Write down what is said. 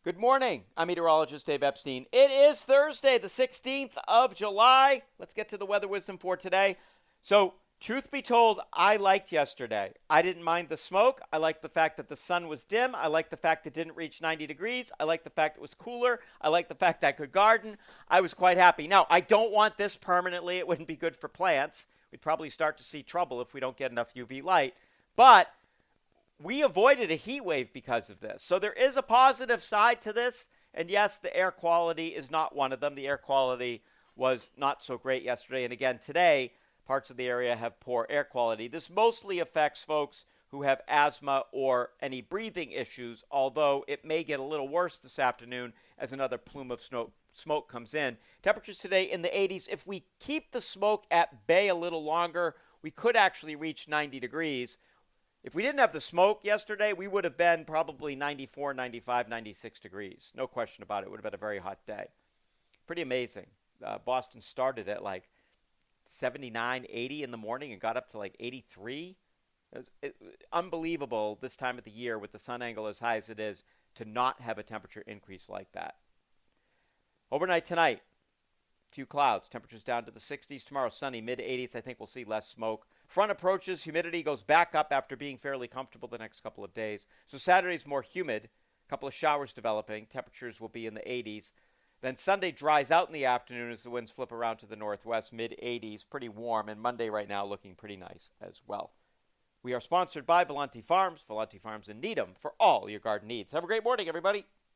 Good morning. I'm meteorologist Dave Epstein. It is Thursday, the 16th of July. Let's get to the weather wisdom for today. So, truth be told, I liked yesterday. I didn't mind the smoke. I liked the fact that the sun was dim. I liked the fact it didn't reach 90 degrees. I liked the fact it was cooler. I liked the fact I could garden. I was quite happy. Now, I don't want this permanently. It wouldn't be good for plants. We'd probably start to see trouble if we don't get enough UV light. But we avoided a heat wave because of this. So there is a positive side to this. And yes, the air quality is not one of them. The air quality was not so great yesterday. And again, today, parts of the area have poor air quality. This mostly affects folks who have asthma or any breathing issues, although it may get a little worse this afternoon as another plume of smoke comes in. Temperatures today in the 80s. If we keep the smoke at bay a little longer, we could actually reach 90 degrees. If we didn't have the smoke yesterday, we would have been probably 94, 95, 96 degrees. No question about it. It would have been a very hot day. Pretty amazing. Boston started at like 79, 80 in the morning and got up to like 83. It was unbelievable this time of the year with the sun angle as high as it is to not have a temperature increase like that. Overnight tonight, few clouds. Temperatures down to the 60s. Tomorrow, sunny, mid-80s. I think we'll see less smoke. Front approaches, humidity goes back up after being fairly comfortable the next couple of days. So Saturday's more humid, a couple of showers developing. Temperatures will be in the 80s. Then Sunday dries out in the afternoon as the winds flip around to the northwest, mid-80s, pretty warm. And Monday right now looking pretty nice as well. We are sponsored by Volante Farms in Needham for all your garden needs. Have a great morning, everybody.